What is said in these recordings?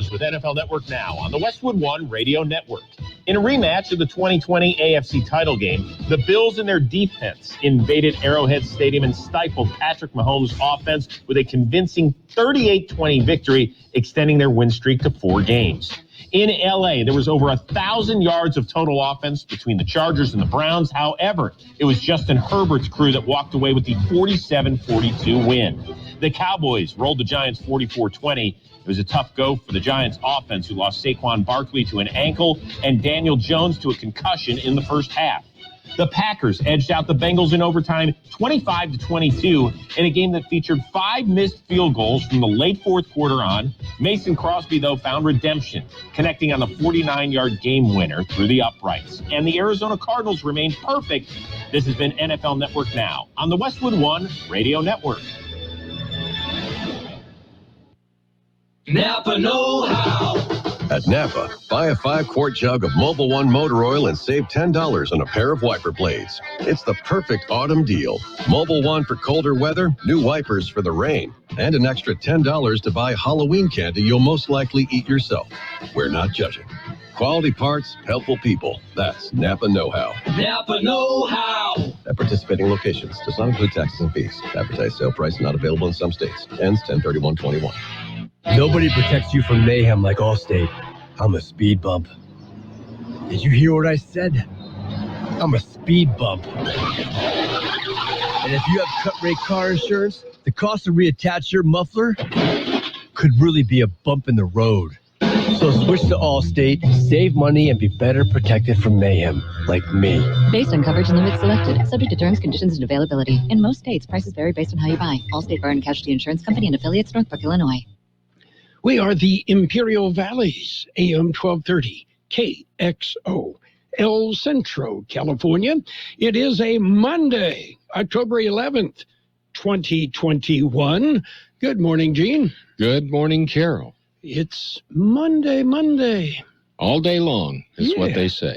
News with NFL Network Now on the Westwood One Radio Network. In a rematch of the 2020 AFC title game, the Bills and their defense invaded Arrowhead Stadium and stifled Patrick Mahomes' offense with a convincing 38-20 victory, extending their win streak to 4 games. In L.A., there was over 1,000 yards of total offense between the Chargers and the Browns. However, it was Justin Herbert's crew that walked away with the 47-42 win. The Cowboys rolled the Giants 44-20. It was a tough go for the Giants offense, who lost Saquon Barkley to an ankle and Daniel Jones to a concussion in the first half. The Packers edged out the Bengals in overtime 25-22 in a game that featured 5 missed field goals from the late fourth quarter on. Mason Crosby, though, found redemption, connecting on the 49-yard game winner through the uprights. And the Arizona Cardinals remained perfect. This has been NFL Network Now on the Westwood One Radio Network. Napa know-how. At Napa, buy a 5-quart jug of Mobil 1 motor oil and save $10 on a pair of wiper blades. It's the perfect autumn deal. Mobil 1 for colder weather, new wipers for the rain, and an extra $10 to buy Halloween candy you'll most likely eat yourself. We're not judging. Quality parts, helpful people. That's Napa know-how. Napa know-how. At participating locations, does not include taxes and fees. Advertised sale price not available in some states. Ends 10/31/21. Nobody protects you from mayhem like Allstate. I'm a speed bump. Did you hear what I said? I'm a speed bump. And if you have cut rate car insurance, the cost to reattach your muffler could really be a bump in the road. So switch to Allstate, save money, and be better protected from mayhem, like me. Based on coverage and limits selected, subject to terms, conditions, and availability. In most states, prices vary based on how you buy. Allstate Fire and Casualty Insurance Company and affiliates, Northbrook, Illinois. We are the Imperial Valleys, AM 1230, KXO, El Centro, California. It is a Monday, October 11th, 2021. Good morning, Gene. Good morning, Carroll. It's Monday. All day long is what they say.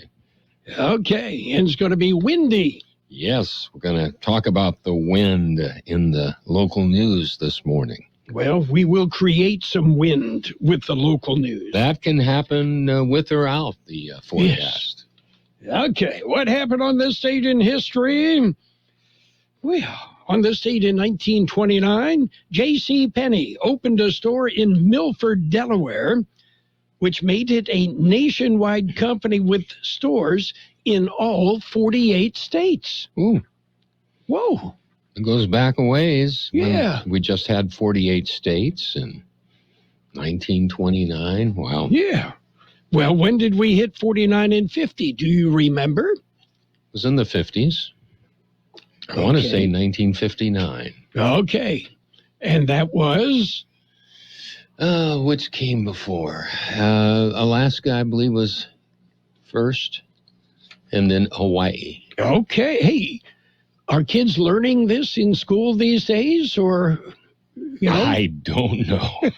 Okay, and it's going to be windy. Yes, we're going to talk about the wind in the local news this morning. Well, we will create some wind with the local news. That can happen with or out the forecast. Yes. Okay, what happened on this date in history? Well, on this date in 1929, J.C. Penney opened a store in Milford, Delaware, which made it a nationwide company with stores in all 48 states. Ooh. Whoa. It goes back a ways. Yeah. We just had 48 states in 1929. Wow. Yeah. Well, when did we hit 49 and 50? Do you remember? It was in the 50s. I want to say 1959. Okay. And that was? Which came before? Alaska, I believe, was first, and then Hawaii. Okay. Hey, are kids learning this in school these days, or, you know? I don't know.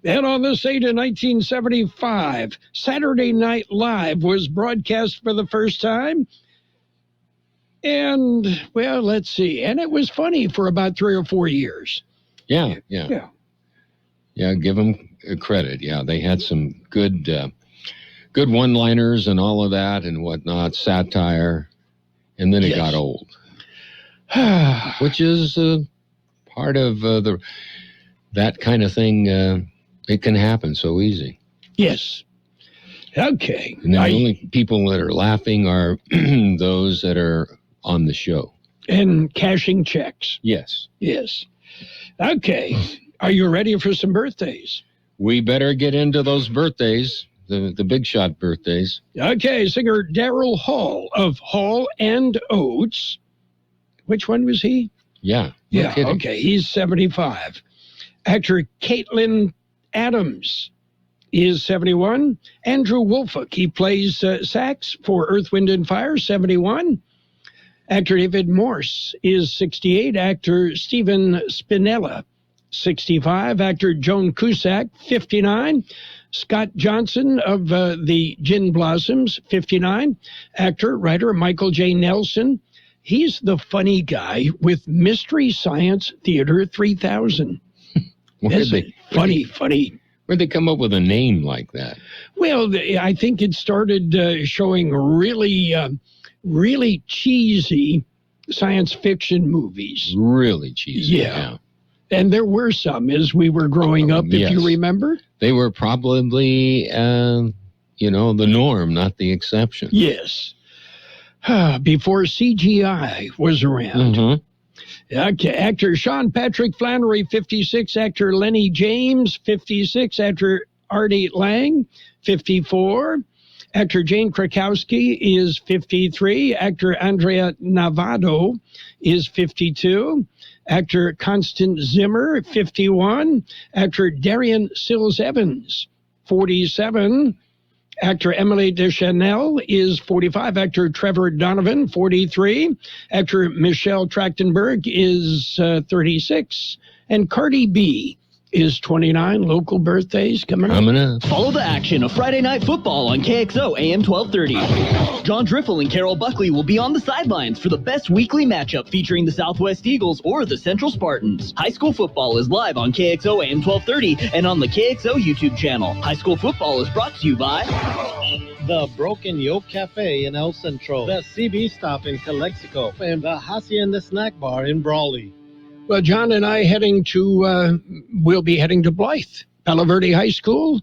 And on this date in 1975, Saturday Night Live was broadcast for the first time. And, well, let's see. And it was funny for about 3 or 4 years. Yeah, give them credit. Yeah, they had some good one-liners and all of that and whatnot, satire, and then it got old, which is part of that kind of thing. It can happen so easy. Yes. Okay. And the only people that are laughing are those that are on the show. And cashing checks. Yes. Okay. Are you ready for some birthdays? We better get into those birthdays. The big shot birthdays. Okay, singer Daryl Hall of Hall and Oates. Which one was he? Yeah. Okay, he's 75. Actor Caitlin Adams is 71. Andrew Woolfolk, he plays sax for Earth, Wind, and Fire, 71. Actor David Morse is 68. Actor Stephen Spinella, 65. Actor Joan Cusack, 59. Scott Johnson of the Gin Blossoms, 59. Actor, writer Michael J. Nelson. He's the funny guy with Mystery Science Theater 3000. Funny. Where'd they come up with a name like that? Well, I think it started showing really cheesy science fiction movies. Really cheesy. Yeah. And there were some as we were growing up, if you remember. They were probably, the norm, not the exception. Yes. Before CGI was around. Mm-hmm. Actor Sean Patrick Flannery, 56. Actor Lenny James, 56. Actor Artie Lang, 54. Actor Jane Krakowski is 53. Actor Andrea Navado is 52. Actor Constant Zimmer, 51. Actor Darian Sills Evans, 47. Actor Emily Deschanel is 45. Actor Trevor Donovan, 43. Actor Michelle Trachtenberg is 36. And Cardi B is 29. Local birthdays coming up. Follow the action of Friday Night Football on Kxo AM 1230. John Driffle and Carroll Buckley will be on the sidelines for the best weekly matchup featuring the Southwest Eagles or the Central Spartans. High school football is live on Kxo AM 1230 and on the Kxo YouTube channel. High school football is brought to you by the Broken Yoke Cafe in El Centro, the CB Stop in Calexico, and the Hacienda Snack Bar in Brawley. Well, John and I we'll be heading to Blythe, Palo Verde High School,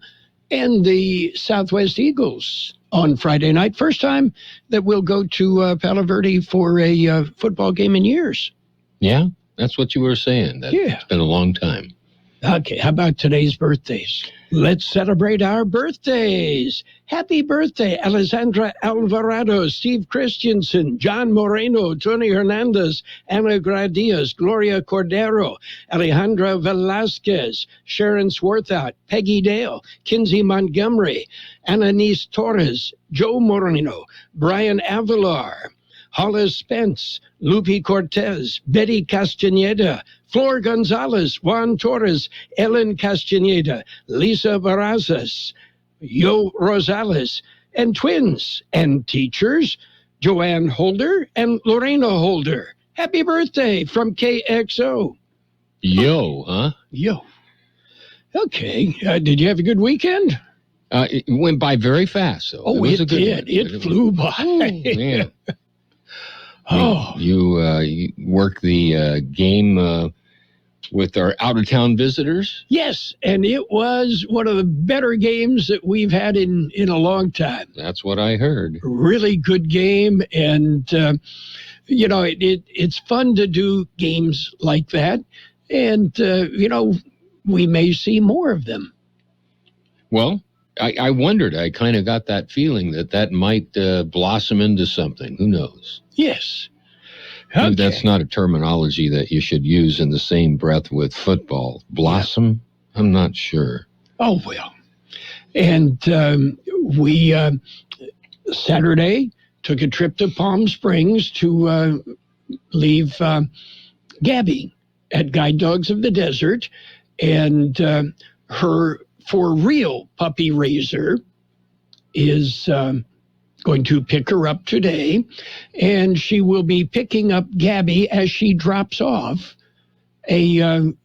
and the Southwest Eagles on Friday night. First time that we'll go to Palo Verde for a football game in years. Yeah, that's what you were saying. It's been a long time. Okay, how about today's birthdays? Let's celebrate our birthdays. Happy birthday, Alessandra Alvarado, Steve Christensen, John Moreno, Tony Hernandez, Ana Gradias, Gloria Cordero, Alejandra Velasquez, Sharon Swarthout, Peggy Dale, Kinsey Montgomery, Ananice Torres, Joe Moreno, Brian Avalar, Hollis Spence, Lupe Cortez, Betty Castaneda, Flor Gonzalez, Juan Torres, Ellen Castaneda, Lisa Barazas, Yo Rosales, and twins and teachers, Joanne Holder and Lorena Holder. Happy birthday from KXO. Yo, huh? Yo. Okay. Did you have a good weekend? It went by very fast, though. Oh, it did. It flew by. Oh, man. You work the game with our out-of-town visitors? Yes, and it was one of the better games that we've had in a long time. That's what I heard. Really good game, and, it's fun to do games like that, and, we may see more of them. Well, I wondered. I kind of got that feeling that might blossom into something. Who knows? Yes. Okay. That's not a terminology that you should use in the same breath with football. Blossom? Yeah. I'm not sure. Oh, well. And we, Saturday, took a trip to Palm Springs to leave Gabby at Guide Dogs of the Desert. And her for real puppy raiser is going to pick her up today, and she will be picking up Gabby as she drops off another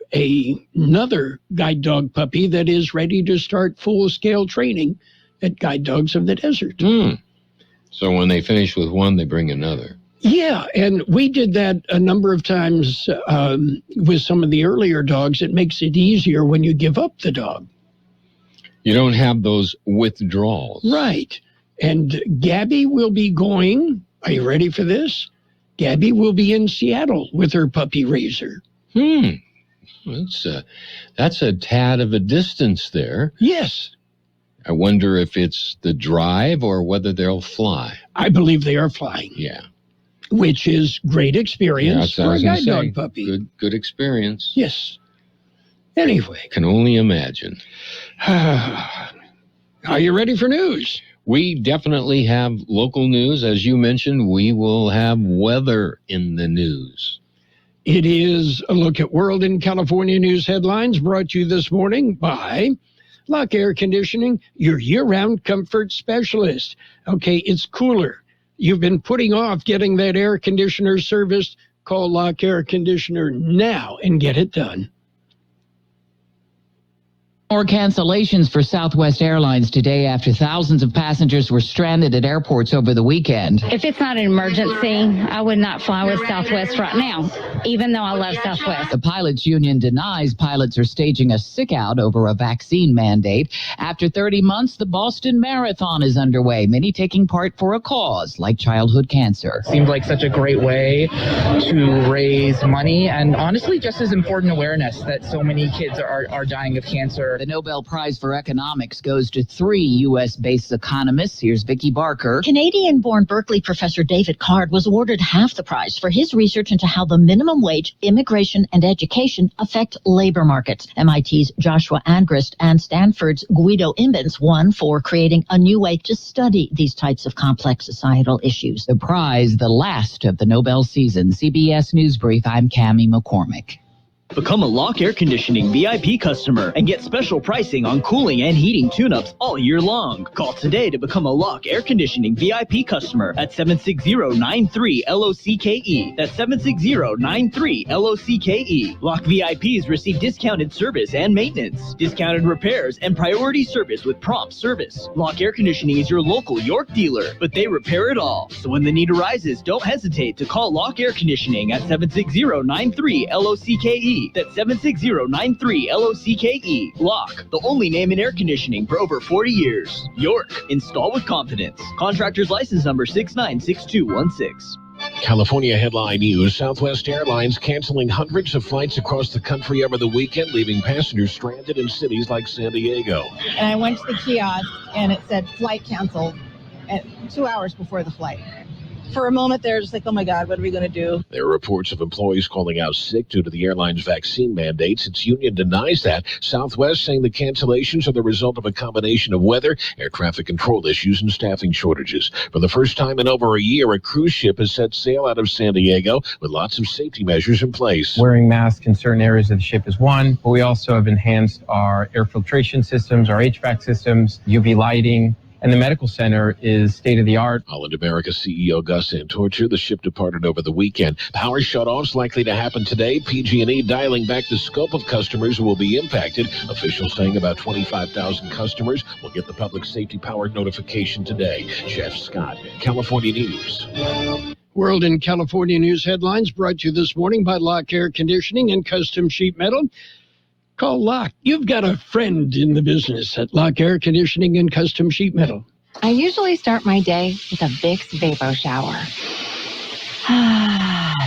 guide dog puppy that is ready to start full-scale training at Guide Dogs of the Desert. So when they finish with one, they bring another. Yeah, and we did that a number of times with some of the earlier dogs. It makes it easier when you give up the dog. You don't have those withdrawals. Right. And Gabby will be going, are you ready for this? Gabby will be in Seattle with her puppy raiser. That's a tad of a distance there. Yes. I wonder if it's the drive or whether they'll fly. I believe they are flying. Yeah. Which is great experience for a guide dog puppy. Good experience. Yes. Anyway. Can only imagine. Are you ready for news? We definitely have local news. As you mentioned, we will have weather in the news. It is a look at World in California news headlines brought to you this morning by Lock Air Conditioning, your year-round comfort specialist. Okay, it's cooler. You've been putting off getting that air conditioner serviced. Call Lock Air Conditioner now and get it done. More cancellations for Southwest Airlines today after thousands of passengers were stranded at airports over the weekend. If it's not an emergency, I would not fly with Southwest right now, even though I love Southwest. The pilots union denies pilots are staging a sick-out over a vaccine mandate. After 30 months, the Boston Marathon is underway, many taking part for a cause like childhood cancer. Seems like such a great way to raise money and honestly just as important awareness that so many kids are dying of cancer. The Nobel Prize for Economics goes to 3 U.S.-based economists. Here's Vicki Barker. Canadian-born Berkeley professor David Card was awarded half the prize for his research into how the minimum wage, immigration, and education affect labor markets. MIT's Joshua Angrist and Stanford's Guido Imbens won for creating a new way to study these types of complex societal issues. The prize, the last of the Nobel season. CBS News Brief, I'm Cammie McCormick. Become a Lock Air Conditioning VIP customer and get special pricing on cooling and heating tune-ups all year long. Call today to become a Lock Air Conditioning VIP customer at 760-93-LOCKE. That's 760-93-LOCKE. Lock VIPs receive discounted service and maintenance, discounted repairs, and priority service with prompt service. Lock Air Conditioning is your local York dealer, but they repair it all. So when the need arises, don't hesitate to call Lock Air Conditioning at 760-93-LOCKE. That's 760-93-LOCKE. Lock, the only name in air conditioning for over 40 years. York, install with confidence. Contractor's license number 696216. California headline news. Southwest Airlines canceling hundreds of flights across the country over the weekend, leaving passengers stranded in cities like San Diego. And I went to the kiosk and it said flight canceled at 2 hours before the flight. For a moment there, just like, oh my God, what are we going to do? There are reports of employees calling out sick due to the airline's vaccine mandates. Its union denies that. Southwest saying the cancellations are the result of a combination of weather, air traffic control issues, and staffing shortages. For the first time in over a year, a cruise ship has set sail out of San Diego with lots of safety measures in place. Wearing masks in certain areas of the ship is one, but we also have enhanced our air filtration systems, our HVAC systems, UV lighting. And the medical center is state-of-the-art. Holland America CEO Gus Santorcha, the ship departed over the weekend. Power shutoffs likely to happen today. PG&E dialing back the scope of customers who will be impacted. Officials saying about 25,000 customers will get the public safety power notification today. Jeff Scott, California News. World and California News headlines brought to you this morning by Lock Air Conditioning and Custom Sheet Metal. Call Lock. You've got a friend in the business at Lock Air Conditioning and Custom Sheet Metal. I usually start my day with a Vicks Vapo Shower.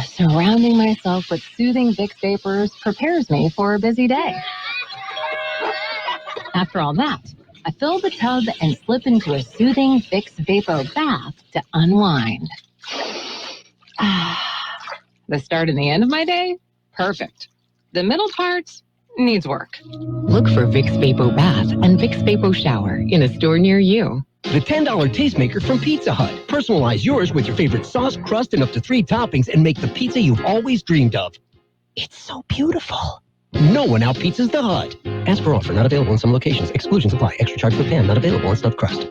Surrounding myself with soothing Vicks Vapors prepares me for a busy day. After all that, I fill the tub and slip into a soothing Vicks Vapo bath to unwind. The start and the end of my day? Perfect. The middle part needs work. Look for Vicks Vapo Bath and Vicks Vapo Shower in a store near you. The $10 Tastemaker from Pizza Hut. Personalize yours with your favorite sauce, crust, and up to 3 toppings and make the pizza you've always dreamed of. It's so beautiful. No one outpizzas the Hut. Ask for offer. Not available in some locations. Exclusions apply. Extra charge per pan. Not available on stuffed crust.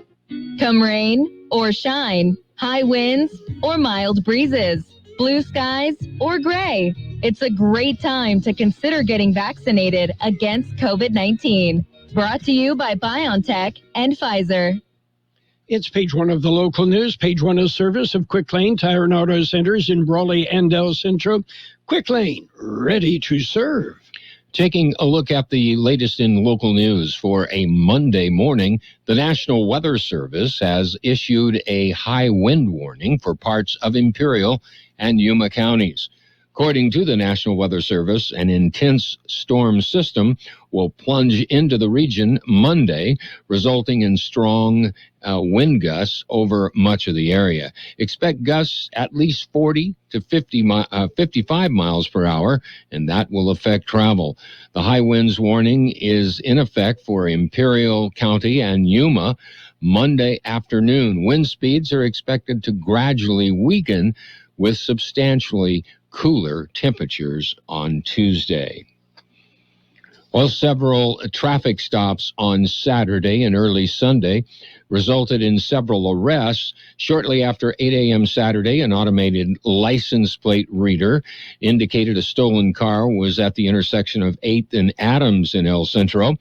Come rain or shine, high winds or mild breezes, blue skies or gray. It's a great time to consider getting vaccinated against COVID-19. Brought to you by BioNTech and Pfizer. It's page one of the local news. Page one of service of Quick Lane Tire and Auto Centers in Brawley and El Centro. Quick Lane, ready to serve. Taking a look at the latest in local news for a Monday morning, the National Weather Service has issued a high wind warning for parts of Imperial and Yuma counties. According to the National Weather Service, an intense storm system will plunge into the region Monday, resulting in strong wind gusts over much of the area. Expect gusts at least 40 to 55 miles per hour, and that will affect travel. The high winds warning is in effect for Imperial County and Yuma Monday afternoon. Wind speeds are expected to gradually weaken with substantially cooler temperatures on Tuesday. Well, several traffic stops on Saturday and early Sunday resulted in several arrests. Shortly after 8 a.m. Saturday, an automated license plate reader indicated a stolen car was at the intersection of 8th and Adams in El Centro.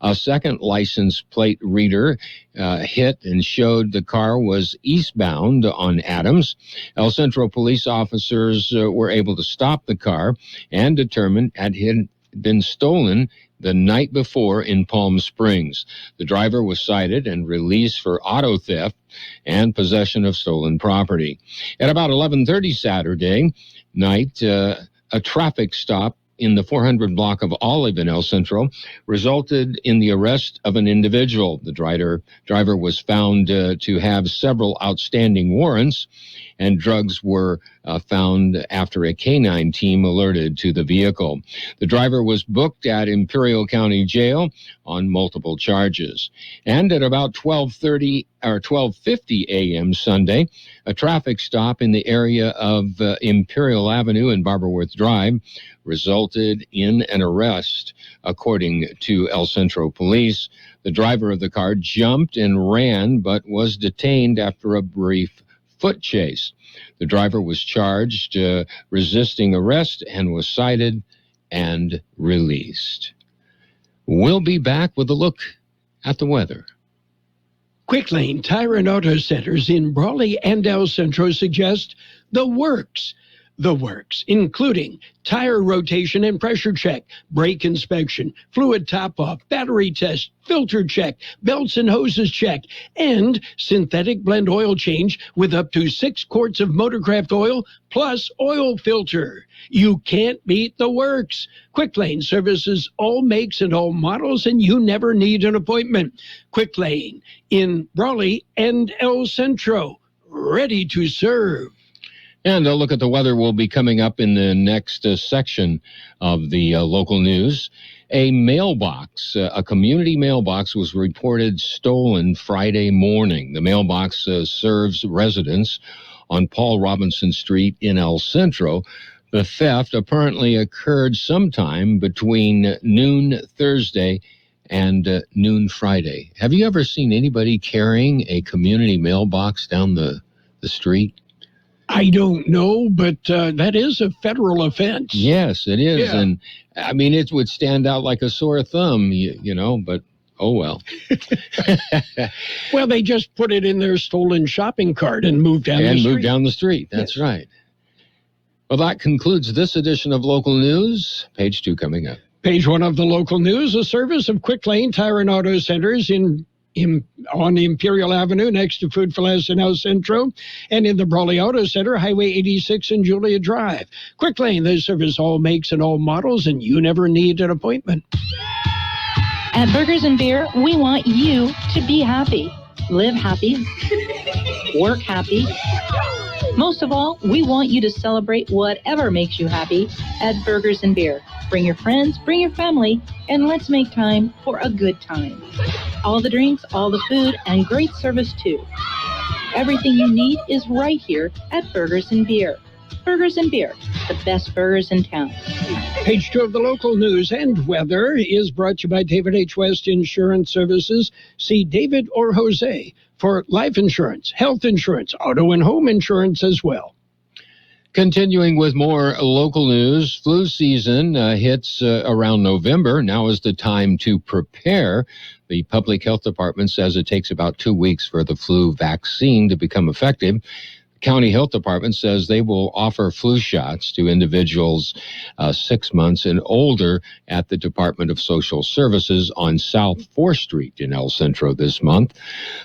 A second license plate reader hit and showed the car was eastbound on Adams. El Centro police officers were able to stop the car and determined it had been stolen the night before in Palm Springs. The driver was cited and released for auto theft and possession of stolen property. At about 11:30 Saturday night, a traffic stop in the 400 block of Olive in El Centro resulted in the arrest of an individual. The driver was found to have several outstanding warrants, and drugs were found after a canine team alerted to the vehicle. The driver was booked at Imperial County Jail on multiple charges. And at about 12:50 a.m. Sunday, a traffic stop in the area of Imperial Avenue and Barberworth Drive resulted in an arrest. According to El Centro Police, the driver of the car jumped and ran, but was detained after a brief foot chase. The driver was charged resisting arrest and was cited and released. We'll be back with a look at the weather. Quick Lane Tire and Auto Centers in Brawley and El Centro suggest the works. The works, including tire rotation and pressure check, brake inspection, fluid top-off, battery test, filter check, belts and hoses check, and synthetic blend oil change with up to 6 quarts of Motorcraft oil plus oil filter. You can't beat the works. Quick Lane services all makes and all models, and you never need an appointment. Quick Lane in Brawley and El Centro, ready to serve. And a look at the weather will be coming up in the next section of the local news. A mailbox, a community mailbox, was reported stolen Friday morning. The mailbox serves residents on Paul Robinson Street in El Centro. The theft apparently occurred sometime between noon Thursday and noon Friday. Have you ever seen anybody carrying a community mailbox down the street? I don't know, but that is a federal offense. Yes, it is. Yeah. And I mean, it would stand out like a sore thumb, you know, but oh well. Well, they just put it in their stolen shopping cart and moved down the street. And moved down the street. That's yes. Right. Well, that concludes this edition of Local News. Page 2 coming up. Page 1 of the local news, a service of Quick Lane Tire and Auto Centers on Imperial Avenue next to Food for Less in El Centro, and in the Brawley Auto Center, Highway 86 and Julia Drive. Quick Lane, they service all makes and all models, and you never need an appointment. At Burgers and Beer, we want you to be happy, live happy, work happy. Most of all, we want you to celebrate whatever makes you happy at Burgers and Beer. Bring your friends, bring your family, and let's make time for a good time. All the drinks, all the food, and great service too. Everything you need is right here at Burgers and Beer. Burgers and Beer, the best burgers in town. Page 2 of the local news and weather is brought to you by David H. West Insurance Services. See David or Jose for life insurance, health insurance, auto and home insurance as well. Continuing with more local news, flu season hits around November. Now is the time to prepare. The Public Health Department says it takes about 2 weeks for the flu vaccine to become effective. County Health Department says they will offer flu shots to individuals 6 months and older at the Department of Social Services on South 4th Street in El Centro this month.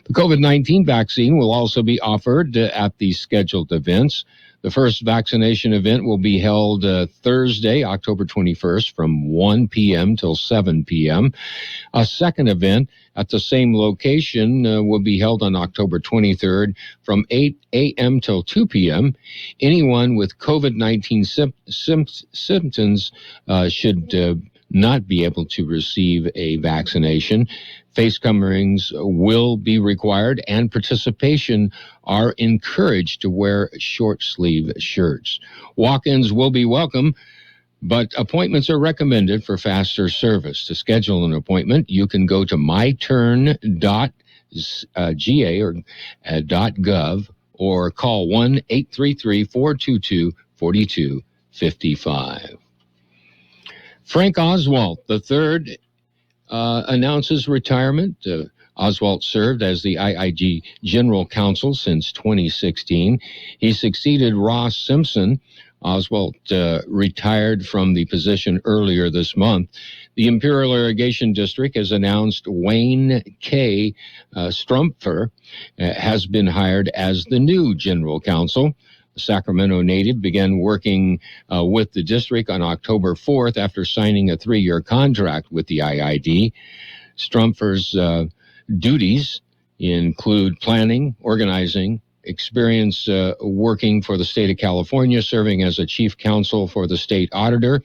The COVID-19 vaccine will also be offered at the scheduled events. The first vaccination event will be held Thursday, October 21st from 1 p.m. till 7 p.m. A second event at the same location will be held on October 23rd from 8 a.m. till 2 p.m. Anyone with COVID-19 symptoms should not be able to receive a vaccination. Face coverings will be required, and participation are encouraged to wear short-sleeve shirts. Walk-ins will be welcome, but appointments are recommended for faster service. To schedule an appointment, you can go to myturn.ga or .gov or call 1-833-422-4255. Frank Oswalt III announces retirement. Oswalt served as the IIG General Counsel since 2016. He succeeded Ross Simpson. Oswalt retired from the position earlier this month. The Imperial Irrigation District has announced Wayne K. Strumpfer has been hired as the new General Counsel. The Sacramento native began working with the district on October 4th after signing a 3-year contract with the IID. Strumpfer's duties include planning, organizing, experience working for the state of California, serving as a chief counsel for the state auditor,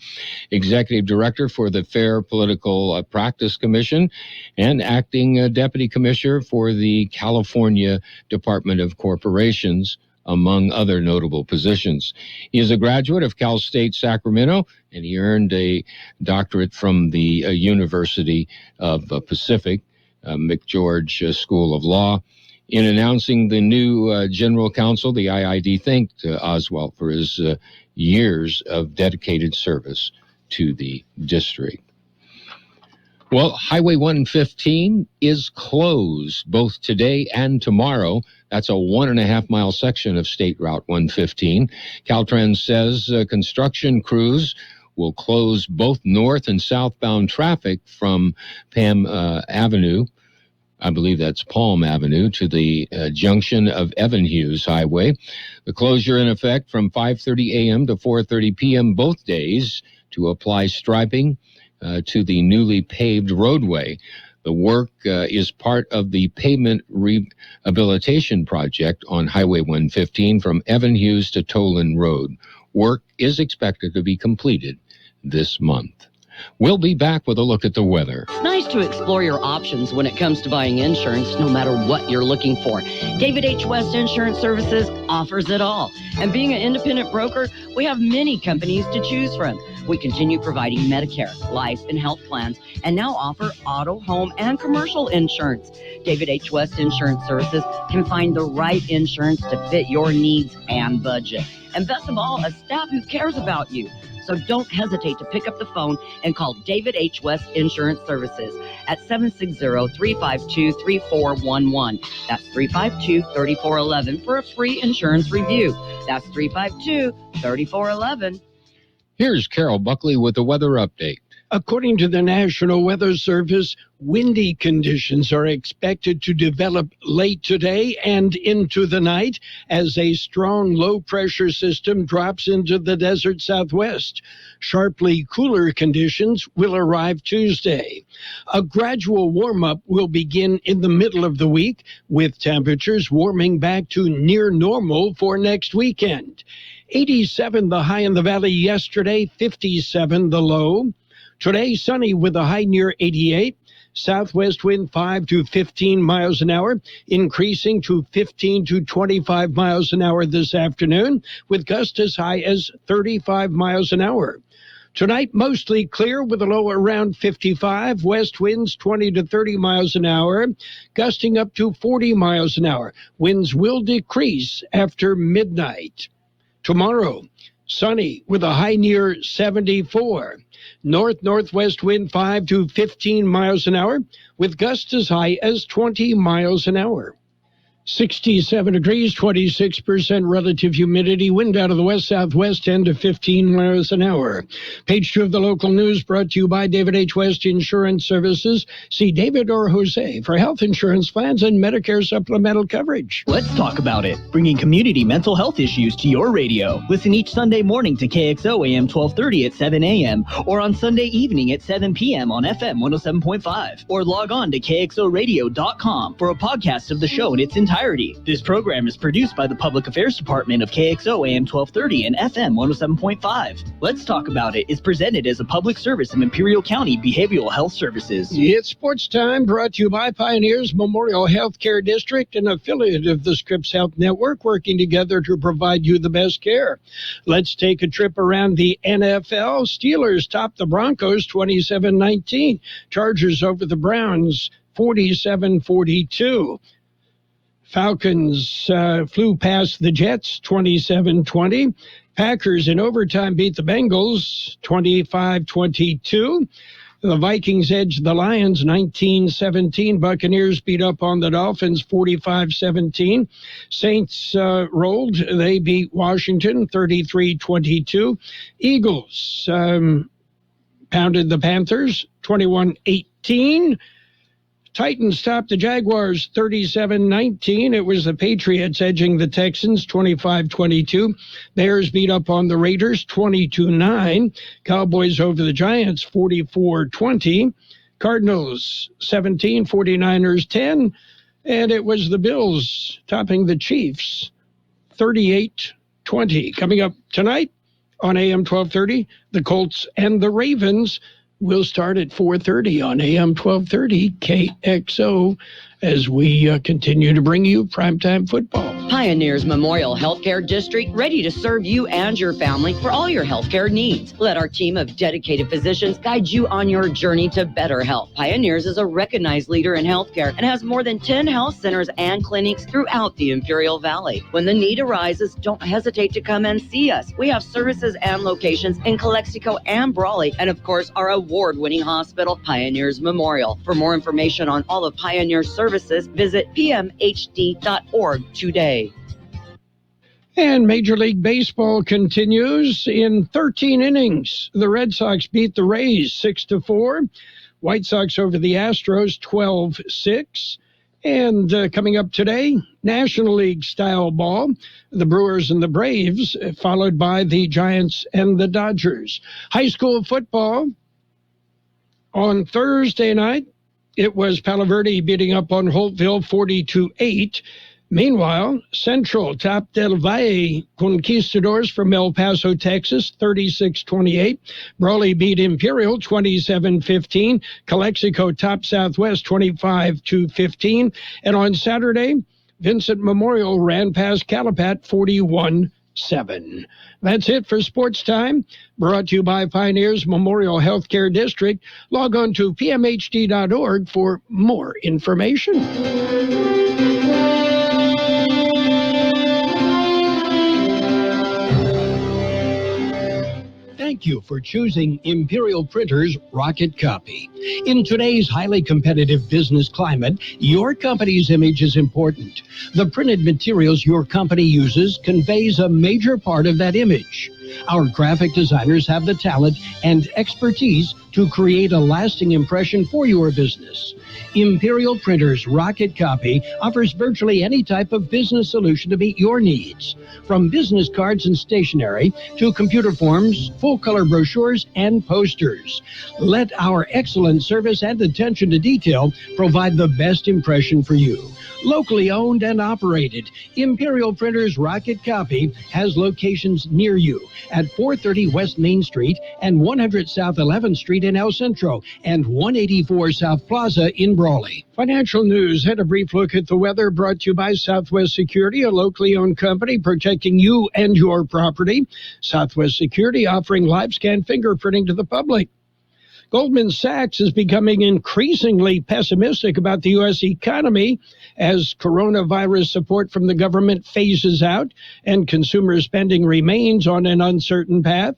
executive director for the Fair Political Practice Commission, and acting deputy commissioner for the California Department of Corporations, among other notable positions. He is a graduate of Cal State Sacramento, and he earned a doctorate from the University of Pacific, McGeorge School of Law. In announcing the new General Counsel, the IID thanked Oswalt for his years of dedicated service to the district. Well, Highway 115 is closed both today and tomorrow. That's a 1.5-mile section of State Route 115. Caltrans says construction crews will close both north and southbound traffic from Palm Avenue, I believe that's Palm Avenue, to the junction of Evan Hughes Highway. The closure in effect from 5:30 a.m. to 4:30 p.m. both days to apply striping to the newly paved roadway. The work is part of the pavement rehabilitation project on Highway 115 from Evan Hughes to Toland Road. Work is expected to be completed this month. We'll be back with a look at the weather. It's nice to explore your options when it comes to buying insurance, no matter what you're looking for. David H. West Insurance Services offers it all. And being an independent broker, we have many companies to choose from. We continue providing Medicare, life, and health plans, and now offer auto, home, and commercial insurance. David H. West Insurance Services can find the right insurance to fit your needs and budget. And best of all, a staff who cares about you. So don't hesitate to pick up the phone and call David H. West Insurance Services at 760-352-3411. That's 352-3411 for a free insurance review. That's 352-3411. Here's Carroll Buckley with the weather update. According to the National Weather Service, windy conditions are expected to develop late today and into the night as a strong low-pressure system drops into the desert southwest. Sharply cooler conditions will arrive Tuesday. A gradual warm-up will begin in the middle of the week, with temperatures warming back to near normal for next weekend. 87 the high in the valley yesterday, 57 the low. Today, sunny with a high near 88. Southwest wind 5 to 15 miles an hour, increasing to 15 to 25 miles an hour this afternoon, with gusts as high as 35 miles an hour. Tonight, mostly clear with a low around 55. West winds 20 to 30 miles an hour, gusting up to 40 miles an hour. Winds will decrease after midnight. Tomorrow, sunny with a high near 74. North-northwest wind 5 to 15 miles an hour, with gusts as high as 20 miles an hour. 67 degrees, 26% relative humidity, wind out of the west-southwest 10 to 15 miles an hour. Page 2 of the local news brought to you by David H. West Insurance Services. See David or Jose for health insurance plans and Medicare supplemental coverage. Let's talk about it. Bringing community mental health issues to your radio. Listen each Sunday morning to KXO AM 1230 at 7 a.m. or on Sunday evening at 7 p.m. on FM 107.5. Or log on to kxoradio.com for a podcast of the show in its entirety. This program is produced by the Public Affairs Department of KXO AM 1230 and FM 107.5. Let's Talk About It is presented as a public service of Imperial County Behavioral Health Services. It's sports time, brought to you by Pioneers Memorial Healthcare District, an affiliate of the Scripps Health Network, working together to provide you the best care. Let's take a trip around the NFL. Steelers top the Broncos 27-19. Chargers over the Browns 47-42. Falcons flew past the Jets 27-20. Packers in overtime beat the Bengals 25-22. The Vikings edged the Lions 19-17. Buccaneers beat up on the Dolphins 45-17. Saints rolled. They beat Washington 33-22. Eagles pounded the Panthers 21-18. Titans topped the Jaguars 37-19. It was the Patriots edging the Texans 25-22. Bears beat up on the Raiders 22-9. Cowboys over the Giants 44-20. Cardinals 17, 49ers 10. And it was the Bills topping the Chiefs 38-20. Coming up tonight on AM 1230, the Colts and the Ravens will start at 4:30 on AM 1230 KXO as we continue to bring you primetime football. Pioneers Memorial Healthcare District, ready to serve you and your family for all your healthcare needs. Let our team of dedicated physicians guide you on your journey to better health. Pioneers is a recognized leader in healthcare and has more than 10 health centers and clinics throughout the Imperial Valley. When the need arises, don't hesitate to come and see us. We have services and locations in Calexico and Brawley, and of course, our award-winning hospital, Pioneers Memorial. For more information on all of Pioneer's services, visit pmhd.org today. And Major League Baseball continues. In 13 innings, the Red Sox beat the Rays 6-4. White Sox over the Astros 12-6. And coming up today, National League style ball, the Brewers and the Braves, followed by the Giants and the Dodgers. High school football on Thursday night, it was Palo Verde beating up on Holtville 40-8. Meanwhile, Central topped Del Valle Conquistadors from El Paso, Texas, 36-28. Brawley beat Imperial 27-15. Calexico topped Southwest 25-15. And on Saturday, Vincent Memorial ran past Calapat 41-7. That's it for Sports Time, brought to you by Pioneers Memorial Healthcare District. Log on to pmhd.org for more information. Thank you for choosing Imperial Printers Rocket Copy. In today's highly competitive business climate, your company's image is important. The printed materials your company uses conveys a major part of that image. Our graphic designers have the talent and expertise to create a lasting impression for your business. Imperial Printers Rocket Copy offers virtually any type of business solution to meet your needs, from business cards and stationery to computer forms, full-color brochures, and posters. Let our excellent service and attention to detail provide the best impression for you. Locally owned and operated, Imperial Printers Rocket Copy has locations near you at 430 West Main Street and 100 South 11th Street in El Centro and 184 South Plaza in Brawley. Financial news. Had a brief look at the weather, brought to you by Southwest Security, a locally owned company protecting you and your property. Southwest Security offering live scan fingerprinting to the public. Goldman Sachs is becoming increasingly pessimistic about the U.S. economy as coronavirus support from the government phases out and consumer spending remains on an uncertain path.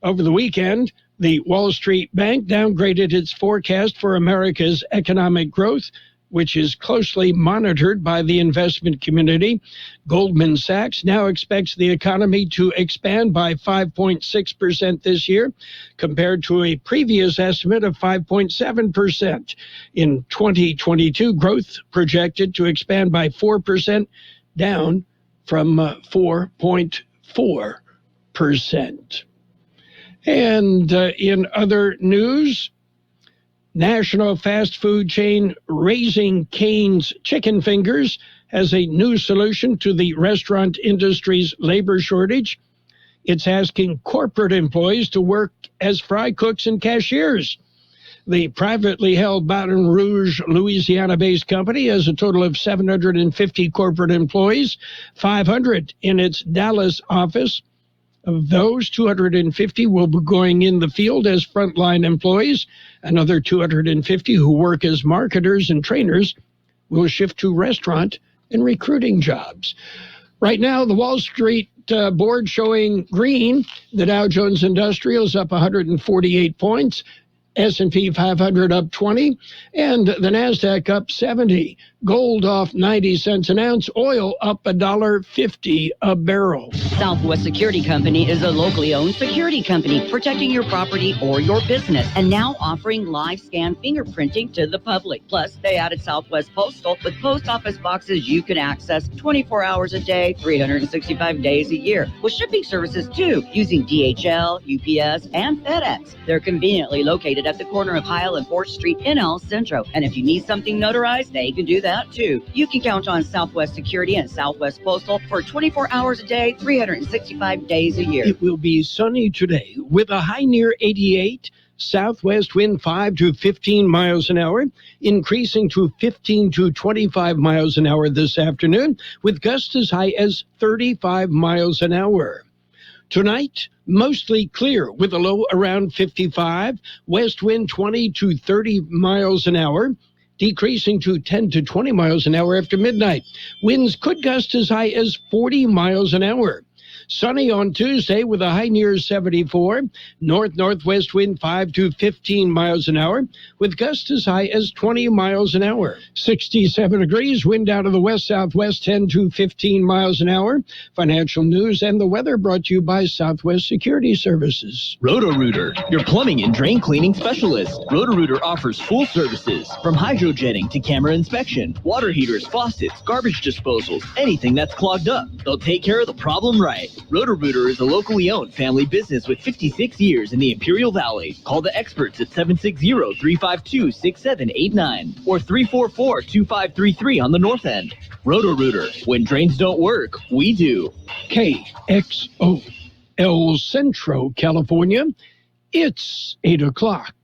Over the weekend, the Wall Street Bank downgraded its forecast for America's economic growth, which is closely monitored by the investment community. Goldman Sachs now expects the economy to expand by 5.6% this year, compared to a previous estimate of 5.7%. In 2022, growth projected to expand by 4%, down from 4.4%. And in other news, national fast food chain Raising Cane's Chicken Fingers has a new solution to the restaurant industry's labor shortage. It's asking corporate employees to work as fry cooks and cashiers. The privately held Baton Rouge, Louisiana-based company has a total of 750 corporate employees, 500 in its Dallas office. Of those, 250 will be going in the field as frontline employees. Another 250 who work as marketers and trainers will shift to restaurant and recruiting jobs. Right now, the Wall Street board showing green. The Dow Jones Industrial is up 148 points. S&P 500 up 20, and the NASDAQ up 70. Gold off 90 cents an ounce. Oil up $1.50 a barrel. Southwest Security Company is a locally owned security company protecting your property or your business, and now offering live scan fingerprinting to the public. Plus, they added Southwest Postal with post office boxes you can access 24 hours a day, 365 days a year, with shipping services too, using DHL, UPS, and FedEx. They're conveniently located at the corner of Heil and 4th Street in El Centro, and if you need something notarized, they can do that too. You can count on Southwest Security and Southwest Postal for 24 hours a day, 365 days a year. It will be sunny today with a high near 88. Southwest wind 5 to 15 miles an hour, increasing to 15 to 25 miles an hour this afternoon, with gusts as high as 35 miles an hour. Tonight, mostly clear with a low around 55, west wind 20 to 30 miles an hour, decreasing to 10 to 20 miles an hour after midnight. Winds could gust as high as 40 miles an hour. Sunny on Tuesday with a high near 74. North-northwest wind 5 to 15 miles an hour with gusts as high as 20 miles an hour. 67 degrees, wind out of the west-southwest 10 to 15 miles an hour. Financial news and the weather brought to you by Southwest Security Services. Roto-Rooter, your plumbing and drain cleaning specialist. Roto-Rooter offers full services from hydrojetting to camera inspection, water heaters, faucets, garbage disposals, anything that's clogged up. They'll take care of the problem right. Roto-Rooter is a locally owned family business with 56 years in the Imperial Valley. Call the experts at 760-352-6789 or 344-2533 on the north end. Roto-Rooter, when drains don't work, we do. KXO, El Centro, California. It's 8 o'clock.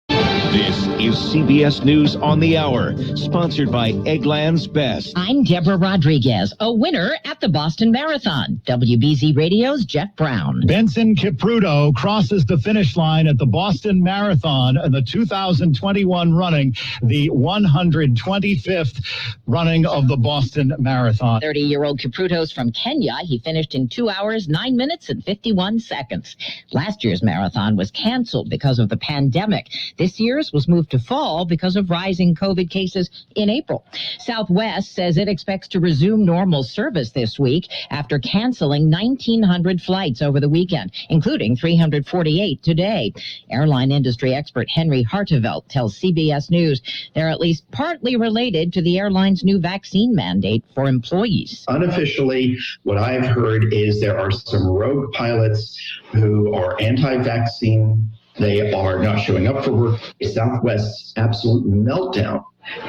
This is CBS News on the Hour, sponsored by Eggland's Best. I'm Deborah Rodriguez, a winner at the Boston Marathon. WBZ Radio's Jeff Brown. Benson Kipruto crosses the finish line at the Boston Marathon in the 2021 running, the 125th running of the Boston Marathon. 30-year-old Kipruto's from Kenya. He finished in 2 hours, 9 minutes, and 51 seconds. Last year's marathon was canceled because of the pandemic. This year's was moved to fall because of rising COVID cases in April. Southwest says it expects to resume normal service this week after canceling 1,900 flights over the weekend, including 348 today. Airline industry expert Henry Hartevelt tells CBS News they're at least partly related to the airline's new vaccine mandate for employees. Unofficially, what I've heard is there are some rogue pilots who are anti-vaccine. They are not showing up for work. Southwest's absolute meltdown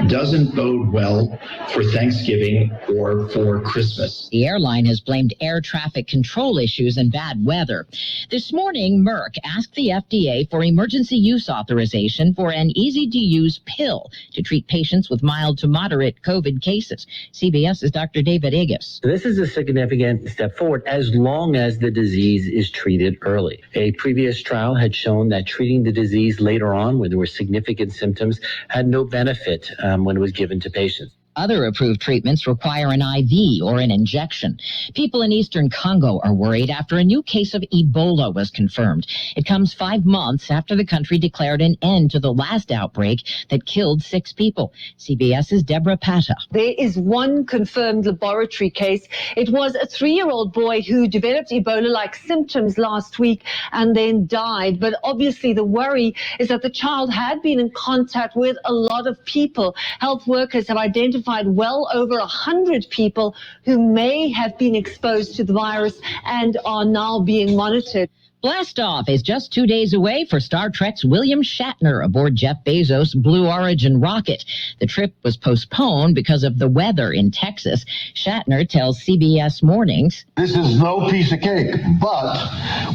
doesn't bode well for Thanksgiving or for Christmas. The airline has blamed air traffic control issues and bad weather. This morning, Merck asked the FDA for emergency use authorization for an easy-to-use pill to treat patients with mild to moderate COVID cases. CBS's Dr. David Igis. This is a significant step forward as long as the disease is treated early. A previous trial had shown that treating the disease later on, when there were significant symptoms, had no benefit when it was given to patients. Other approved treatments require an IV or an injection. People in eastern Congo are worried after a new case of Ebola was confirmed. It comes 5 months after the country declared an end to the last outbreak that killed 6 people. CBS's Deborah Pata. There is one confirmed laboratory case. It was a 3-year-old boy who developed Ebola-like symptoms last week and then died. But obviously the worry is that the child had been in contact with a lot of people. Health workers have identified well over 100 people who may have been exposed to the virus and are now being monitored. Blastoff is just 2 days away for Star Trek's William Shatner aboard Jeff Bezos' Blue Origin rocket. The trip was postponed because of the weather in Texas. Shatner tells CBS Mornings, "This is no piece of cake, but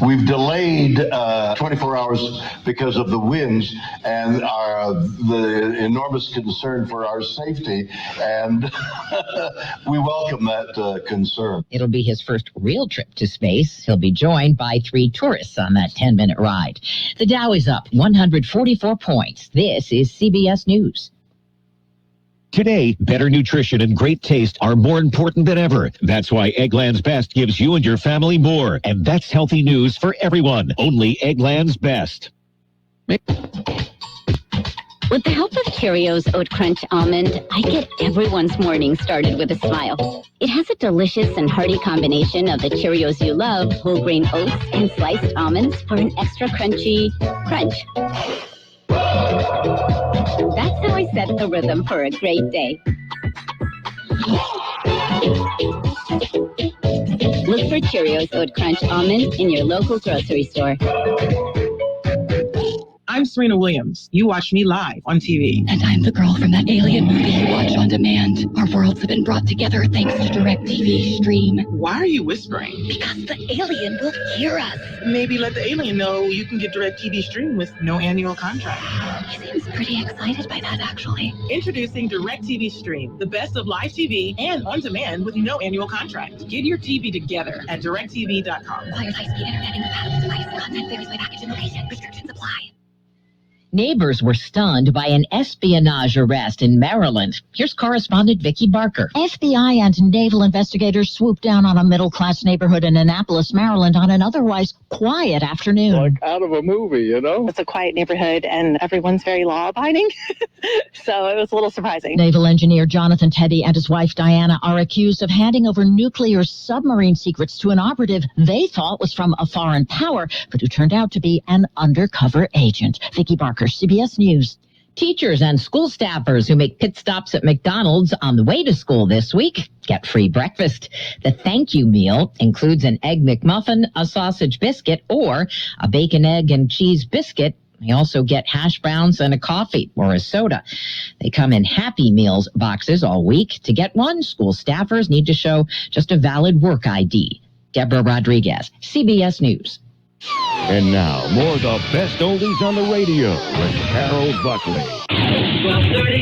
we've delayed 24 hours because of the winds and the enormous concern for our safety, and we welcome that concern." It'll be his first real trip to space. He'll be joined by 3 tourists on that 10-minute ride. The Dow is up 144 points. This is CBS News. Today, better nutrition and great taste are more important than ever. That's why Eggland's Best gives you and your family more. And that's healthy news for everyone. Only Eggland's Best. With the help of Cheerios Oat Crunch Almond, I get everyone's morning started with a smile. It has a delicious and hearty combination of the Cheerios you love, whole grain oats, and sliced almonds for an extra crunchy crunch. That's how I set the rhythm for a great day. Look for Cheerios Oat Crunch Almond in your local grocery store. I'm Serena Williams. You watch me live on TV. And I'm the girl from that alien movie you watch on demand. Our worlds have been brought together thanks to DirecTV Stream. Why are you whispering? Because the alien will hear us. Maybe let the alien know you can get DirecTV Stream with no annual contract. He seems pretty excited by that, actually. Introducing DirecTV Stream, the best of live TV and on demand with no annual contract. Get your TV together at DirecTV.com. Requires high-speed internet and compatible device. Content varies by package and location. Restrictions apply. Neighbors were stunned by an espionage arrest in Maryland. Here's correspondent Vicki Barker. FBI and naval investigators swooped down on a middle-class neighborhood in Annapolis, Maryland on an otherwise quiet afternoon. Like out of a movie, you know? It's a quiet neighborhood and everyone's very law-abiding, so it was a little surprising. Naval engineer Jonathan Teddy and his wife Diana are accused of handing over nuclear submarine secrets to an operative they thought was from a foreign power, but who turned out to be an undercover agent. Vicki Barker, CBS News. Teachers and school staffers who make pit stops at McDonald's on the way to school this week get free breakfast. The thank you meal includes an Egg McMuffin, a sausage biscuit, or a bacon, egg, and cheese biscuit. They also get hash browns and a coffee or a soda. They come in Happy Meals boxes all week. To get one, school staffers need to show just a valid work ID. Deborah Rodriguez, CBS News. And now, more of the best oldies on the radio with Carroll Buckley. 12:30.